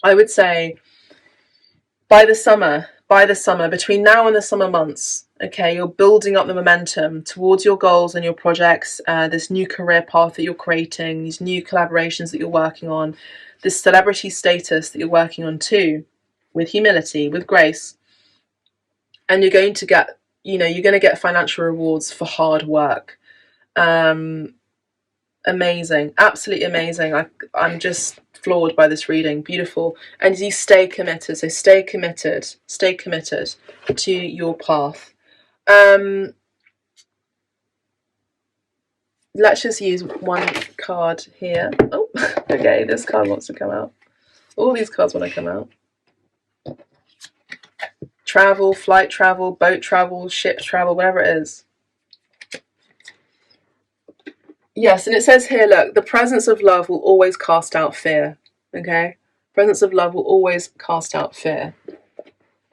Speaker 1: I would say, by the summer, between now and the summer months, okay, you're building up the momentum towards your goals and your projects, this new career path that you're creating, these new collaborations that you're working on, this celebrity status that you're working on too, with humility, with grace. And you're going to get, you know, you're going to get financial rewards for hard work. Amazing, absolutely amazing. I'm just floored by this reading. Beautiful. And you stay committed. So stay committed to your path. Let's just use one card here. Oh, okay, this card wants to come out. All these cards want to come out. Travel, flight travel, boat travel, ship travel, whatever it is. Yes, and it says here, look, the presence of love will always cast out fear. Okay? Presence of love will always cast out fear.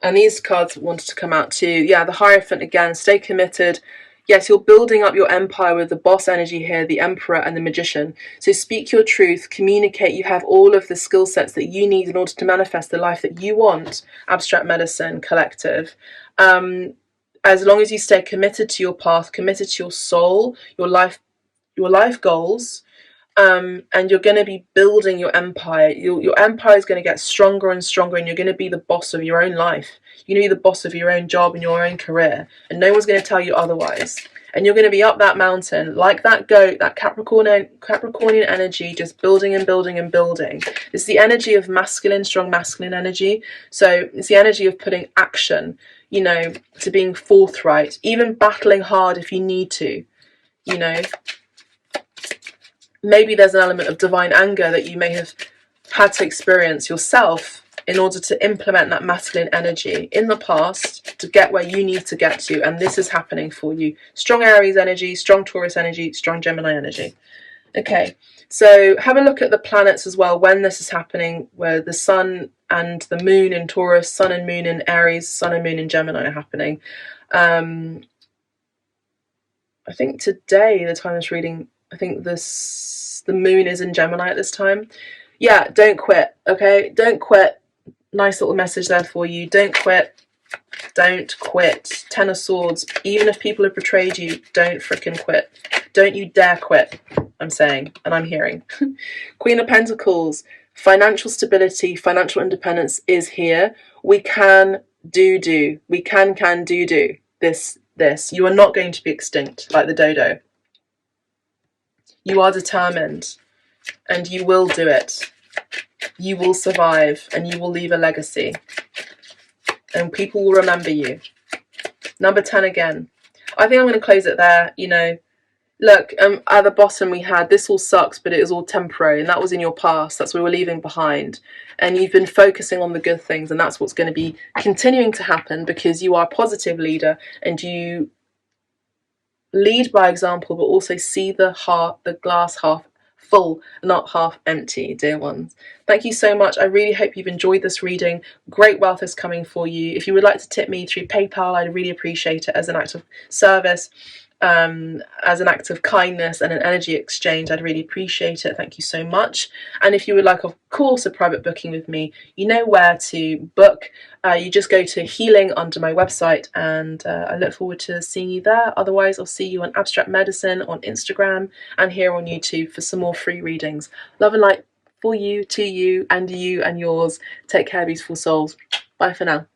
Speaker 1: And these cards wanted to come out too. Yeah, the Hierophant again, stay committed. Yes, you're building up your empire with the boss energy here, the Emperor and the Magician. So speak your truth, communicate. You have all of the skill sets that you need in order to manifest the life that you want. Abstract Medicine Collective. As long as you stay committed to your path, committed to your soul, your life goals, and you're going to be building your empire. Your empire is going to get stronger and stronger, and you're going to be the boss of your own life. You're going to be the boss of your own job and your own career, and no one's going to tell you otherwise. And you're going to be up that mountain like that goat, that Capricornian energy, just building and building and building. It's the energy of masculine, strong masculine energy. So it's the energy of putting action, you know, to being forthright, even battling hard if you need to, you know. Maybe there's an element of divine anger that you may have had to experience yourself in order to implement that masculine energy in the past to get where you need to get to. And this is happening for you. Strong Aries energy, strong Taurus energy, strong Gemini energy. Okay, so have a look at the planets as well when this is happening, where the sun and the moon in Taurus, sun and moon in Aries, sun and moon in Gemini are happening. I think today, the time I was reading, I think the moon is in Gemini at this time. Yeah, don't quit, okay? Don't quit. Nice little message there for you. Don't quit. Don't quit. Ten of Swords. Even if people have betrayed you, don't frickin' quit. Don't you dare quit, I'm saying, and I'm hearing. Queen of Pentacles. Financial stability, financial independence is here. We can do. We can do this. You are not going to be extinct like the dodo. You are determined, and you will do it. You will survive, and you will leave a legacy, and people will remember you. Number 10 again. I think I'm going to close it there. You know, look, at the bottom we had, this all sucks, but it is all temporary, and that was in your past. That's what we're leaving behind, and you've been focusing on the good things, and that's what's going to be continuing to happen because you are a positive leader, and you lead by example, but also see the glass half full, not half empty, dear ones. Thank you so much. I really hope you've enjoyed this reading. Great wealth is coming for you. If you would like to tip me through PayPal, I'd really appreciate it as an act of service, as an act of kindness and an energy exchange. I'd really appreciate it. Thank you so much. And if you would like, of course, a private booking with me, you know where to book. You just go to healing under my website, and I look forward to seeing you there. Otherwise, I'll see you on Abstract Medicine on Instagram and here on YouTube for some more free readings. Love and light for you, to you, and yours. Take care, beautiful souls. Bye for now.